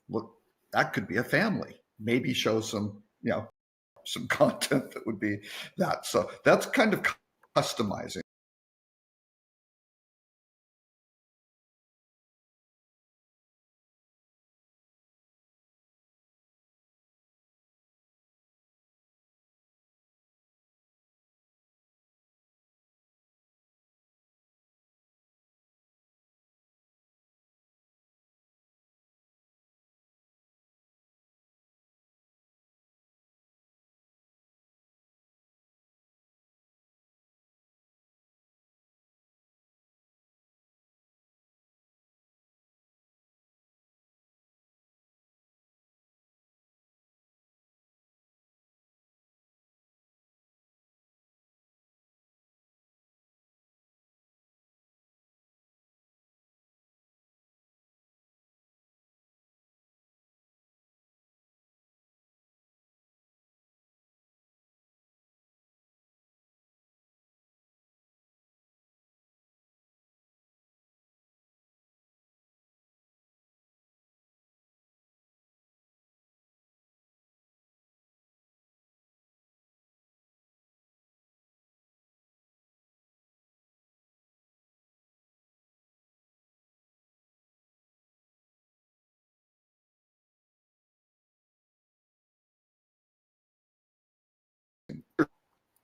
look, that could be a family. Maybe show some, you know, some content that would be that. So that's kind of customizing.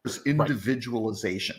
There's individualization.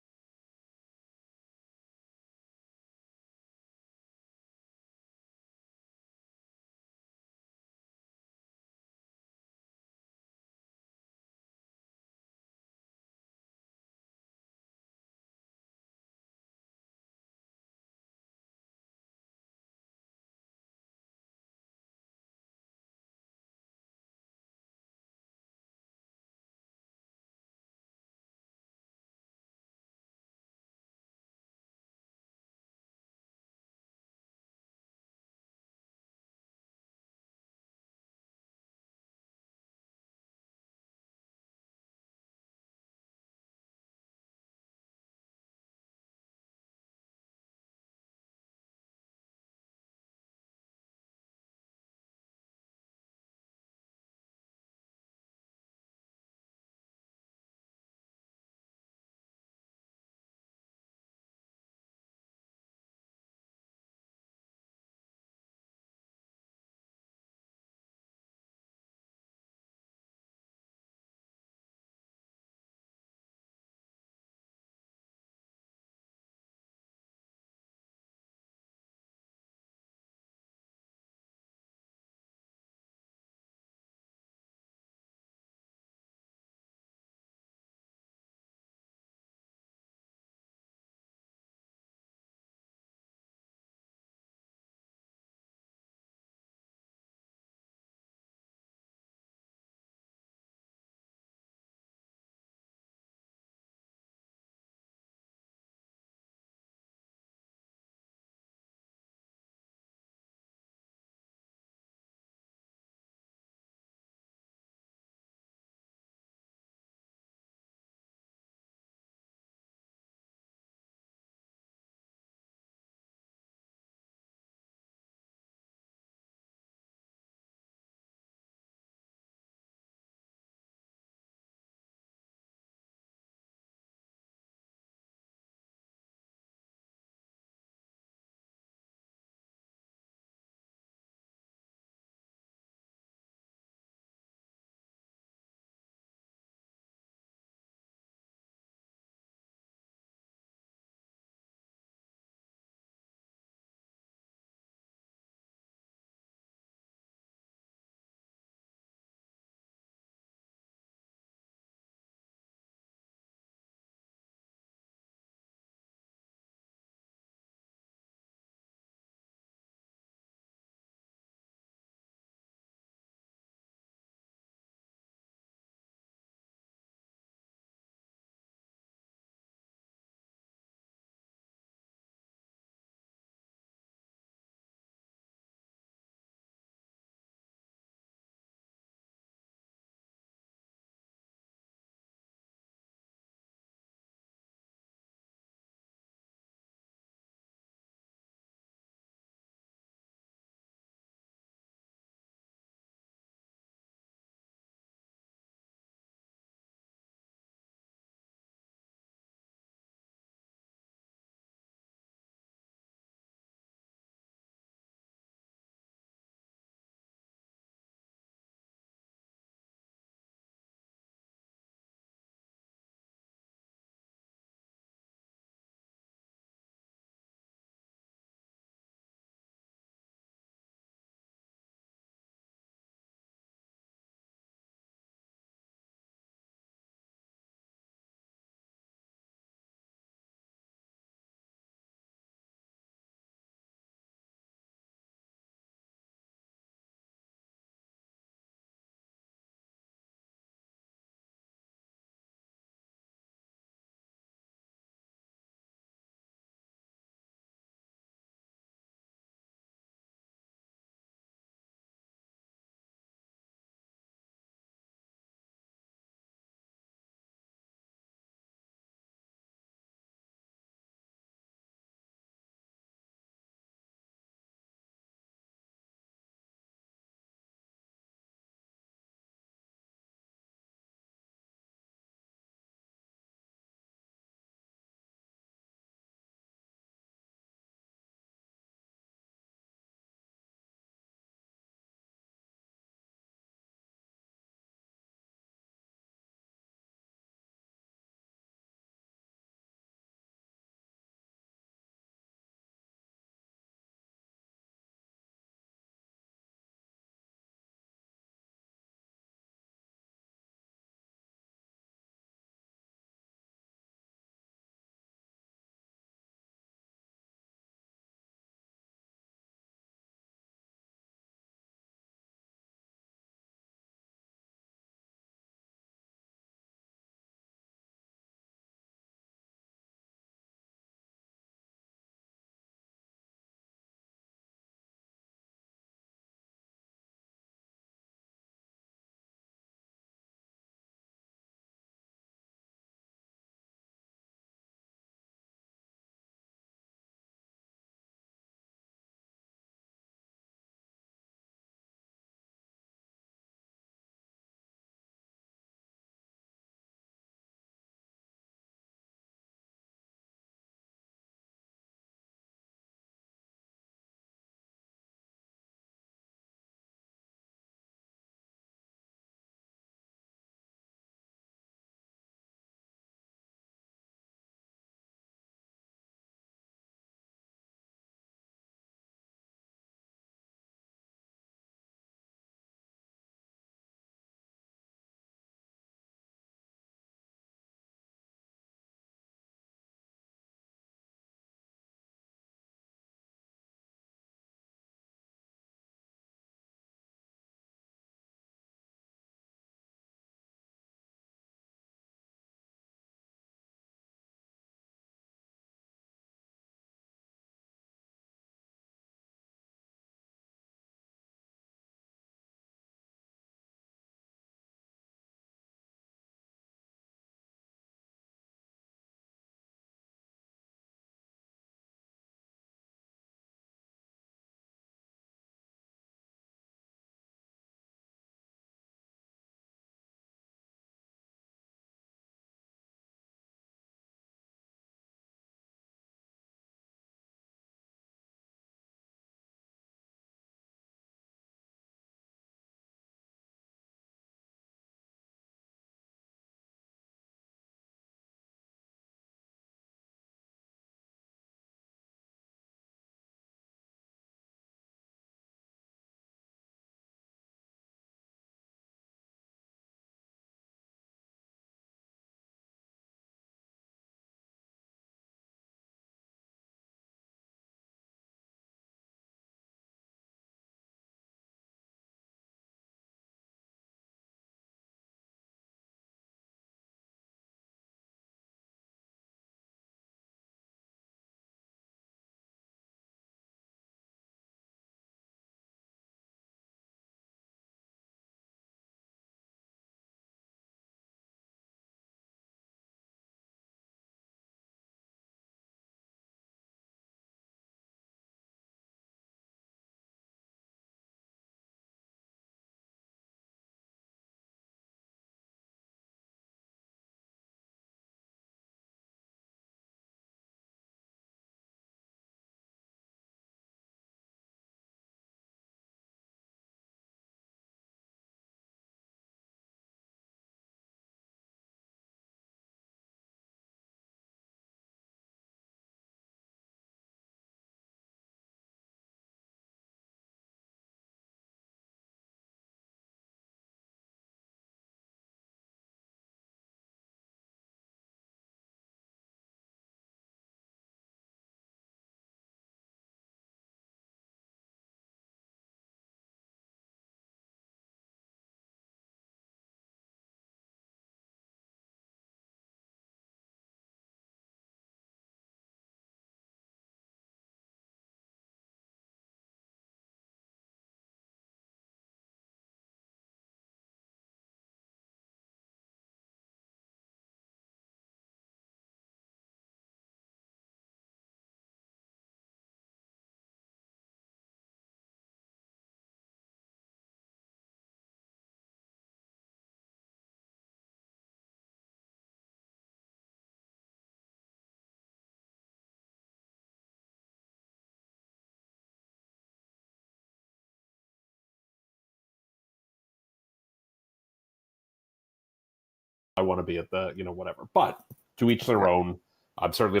I want to be at the, whatever. But to each their own. I'm certainly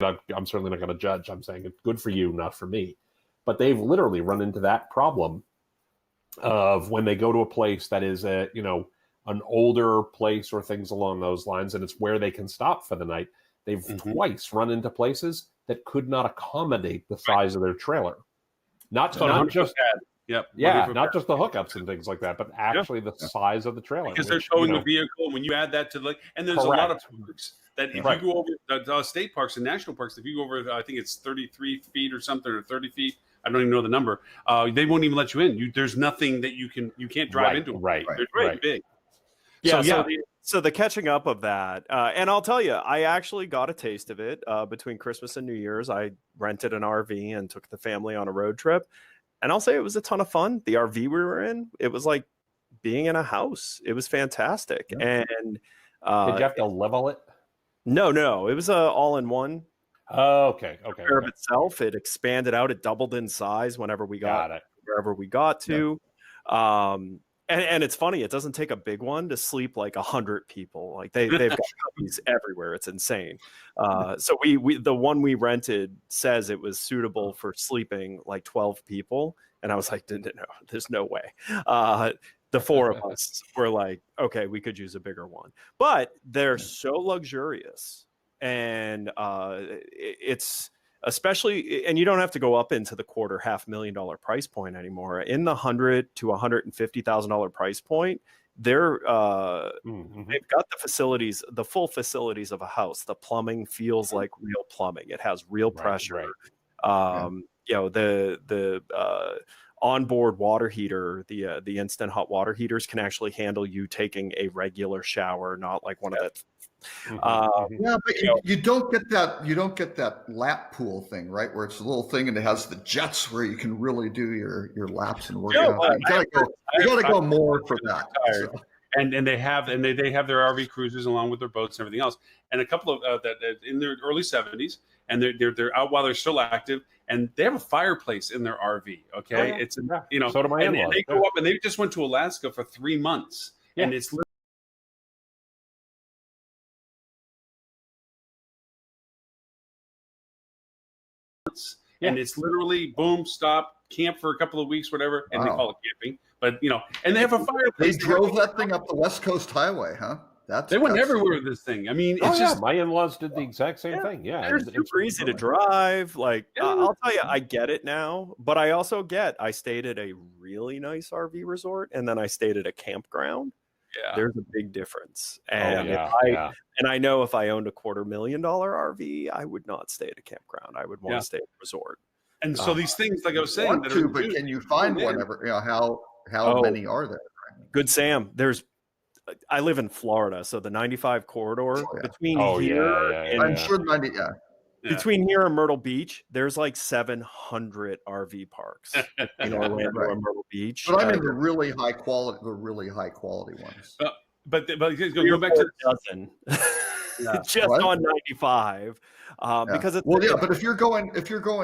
not going to judge. I'm saying it's good for you, not for me. But they've literally run into that problem of when they go to a place that is an older place or things along those lines, and it's where they can stop for the night. They've twice run into places that could not accommodate the size of their trailer. Not just not just the hookups and things like that, but actually the size of the trailer. Because they're towing the vehicle. When you add that to and there's a lot of perks that if you go over the state parks and national parks, if you go over, I think it's 33 feet or something, or 30 feet. I don't even know the number. They won't even let you in. There's nothing that you can't drive into them. Right. They're very big. Yeah. So the catching up of that, and I'll tell you, I actually got a taste of it between Christmas and New Year's. I rented an RV and took the family on a road trip. And I'll say it was a ton of fun. The RV we were in, it was like being in a house. It was fantastic. Yeah. And did you have to level it? No. It was all-in-one. Oh, okay. Of itself, it expanded out. It doubled in size whenever we got wherever we got to. Yeah. And it's funny. It doesn't take a big one to sleep like 100 people. Like they've got puppies everywhere. It's insane. So we the one we rented says it was suitable for sleeping like 12 people, and I was like, no, there's no way. The four of us were like, okay, we could use a bigger one, but they're so luxurious, and it's. Especially, and you don't have to go up into the $250,000 price point anymore. In the $100,000 to $150,000 price point, they've got the facilities, the full facilities of a house. The plumbing feels like real plumbing. It has real pressure. The onboard water heater, the instant hot water heaters can actually handle you taking a regular shower, not like one of the. But you don't get that. You don't get that lap pool thing, right? Where it's a little thing and it has the jets where you can really do your laps and work out. You gotta go more for that. So. And they have their RV cruises along with their boats and everything else. And a couple of that in their early 70s, and they're out while they're still active, and they have a fireplace in their RV. Okay, it's so do my in-laws. And they go up, and they just went to Alaska for 3 months, and it's. And it's literally boom, stop, camp for a couple of weeks, whatever, and they call it camping. But and they have a fireplace. They drove that thing up the West Coast Highway, huh? They went everywhere with this thing. I mean, it's just my in-laws did the exact same thing. Yeah, they're super easy to drive. Like I'll tell you, I get it now, but I also I stayed at a really nice RV resort, and then I stayed at a campground. Yeah, there's a big difference. And I know if I owned a $250,000 RV, I would not stay at a campground. I would want to stay at a resort. And so these things, like I was saying, but can you find one ever? How many are there? Good Sam. I live in Florida, so the 95 corridor between I'm sure 90. Between here and Myrtle Beach, there's like 700 RV parks in Orlando and Myrtle Beach. But I'm in the really high quality ones. But go back to dozen. Just on 95, because it's but if you're going,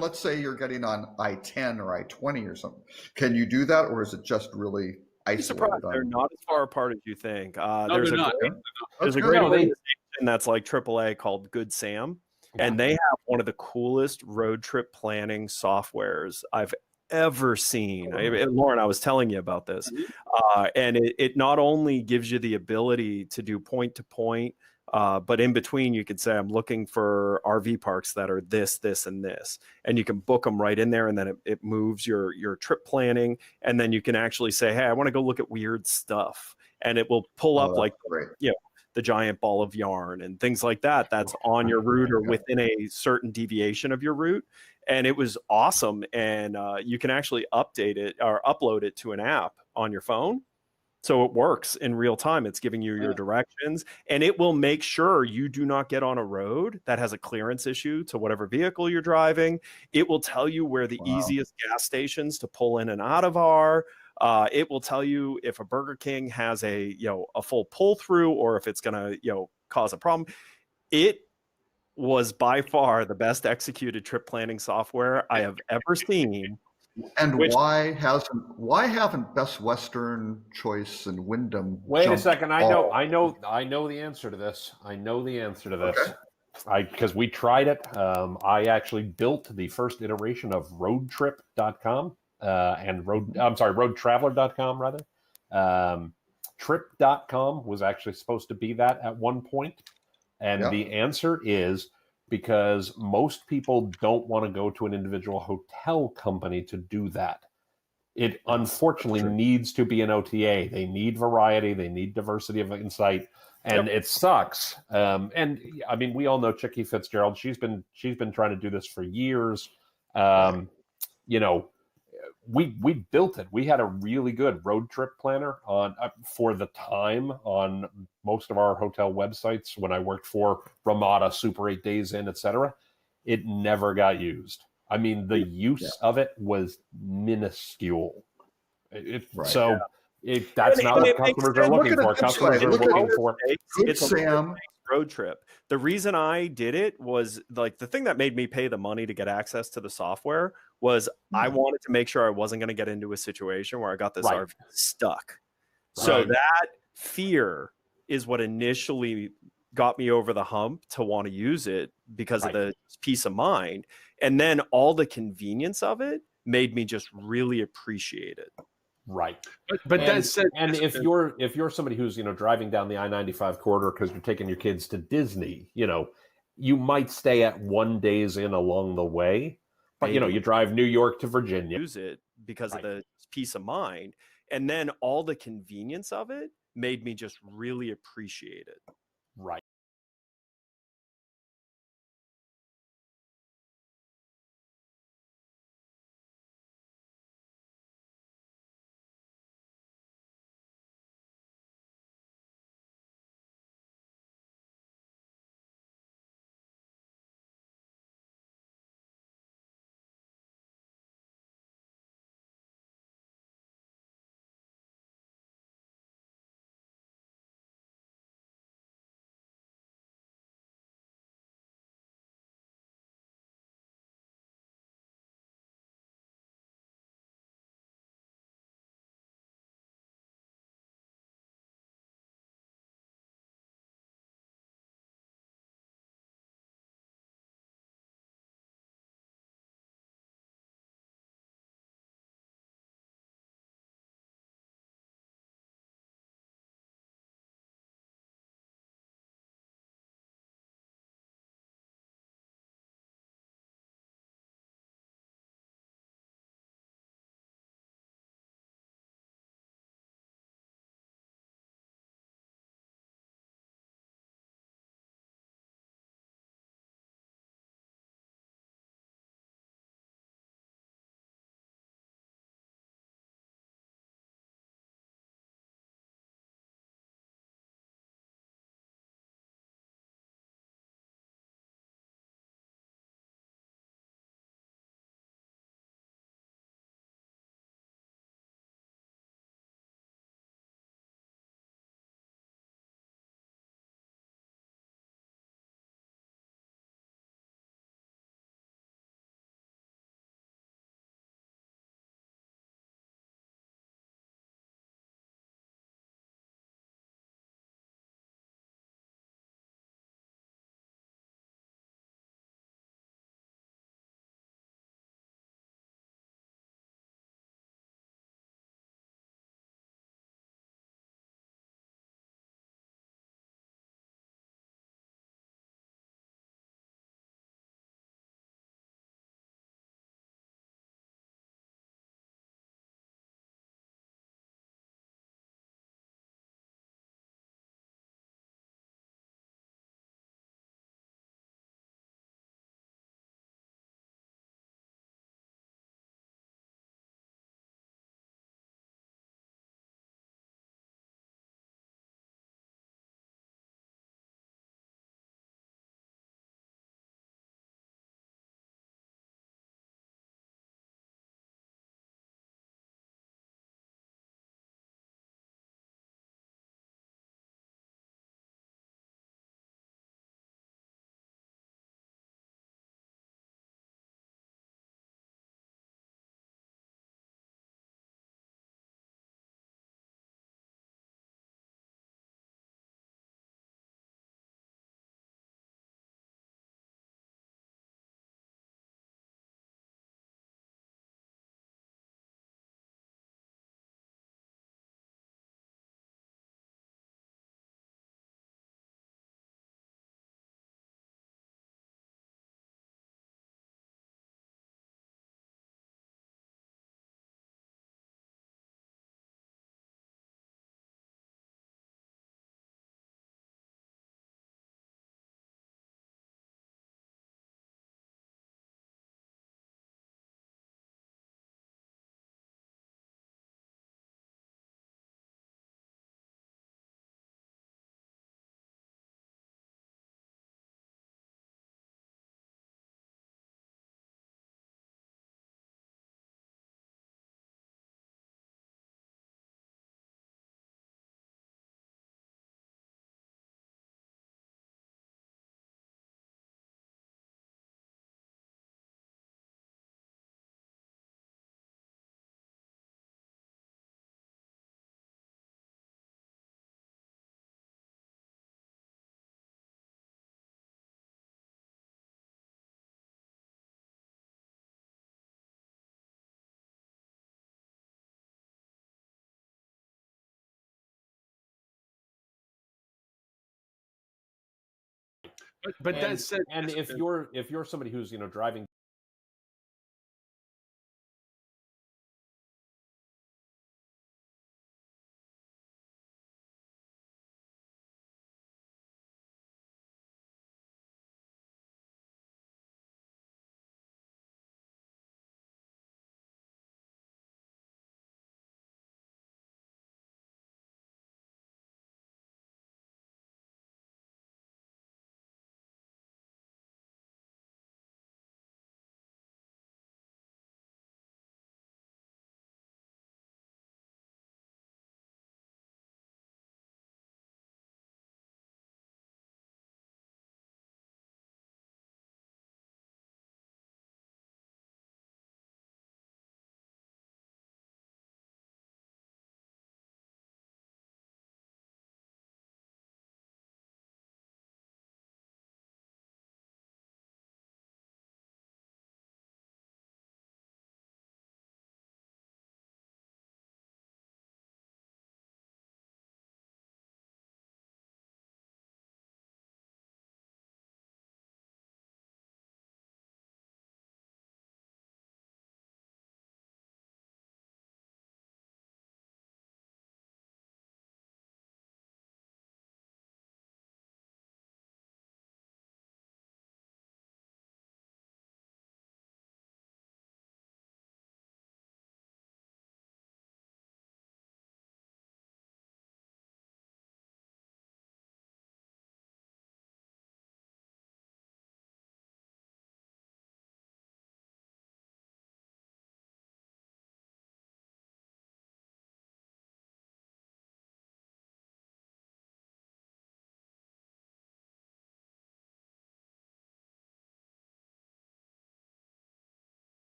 let's say you're getting on I-10 or I-20 or something, can you do that, or is it just really isolated? They're not as far apart as you think. There's a great organization that's like AAA called Good Sam. And they have one of the coolest road trip planning softwares I've ever seen. Lauren, I was telling you about this. And it not only gives you the ability to do point to point, but in between you could say, I'm looking for RV parks that are this, this, and this. And you can book them right in there. And then it moves your trip planning. And then you can actually say, hey, I want to go look at weird stuff. And it will pull up the giant ball of yarn and things like that that's on your route or within a certain deviation of your route. And it was awesome. And you can actually update it or upload it to an app on your phone. So it works in real time. It's giving you your directions, and it will make sure you do not get on a road that has a clearance issue to whatever vehicle you're driving. It will tell you where the easiest gas stations to pull in and out of are. It will tell you if a Burger King has a full pull through or if it's going to cause a problem. It was by far the best executed trip planning software I have ever seen. And Which- why haven't Best Western, Choice, and Wyndham? Wait a jumped second. all- I know the answer to this. I know the answer to this. Okay. Because we tried it. I actually built the first iteration of roadtrip.com and roadtraveler.com rather. Trip.com was actually supposed to be that at one point. And Yeah. the answer is because most people don't want to go to an individual hotel company to do that. It unfortunately True. needs to be an OTA. They need variety. They need diversity of insight, and it sucks. And I mean, we all know Chicky Fitzgerald. She's been trying to do this for years. You know, we built it. We had a really good road trip planner on for the time on most of our hotel websites when I worked for Ramada, Super 8 Days Inn, etc. It never got used. I mean, the use of it was minuscule. So that's not what customers are looking for. Customers are looking for. Good It's a Sam. road trip. The reason I did it was like the thing that made me pay the money to get access to the software was I wanted to make sure I wasn't going to get into a situation where I got this RV stuck. So that fear is what initially got me over the hump to want to use it because of the peace of mind. And then all the convenience of it made me just really appreciate it. Right. But that said, and if you're somebody who's driving down the I-95 corridor because you're taking your kids to Disney, you might stay at one day's inn along the way, but you drive New York to Virginia. Use it because of the peace of mind, and then all the convenience of it made me just really appreciate it. Right. But and, that said, and if you're somebody who's driving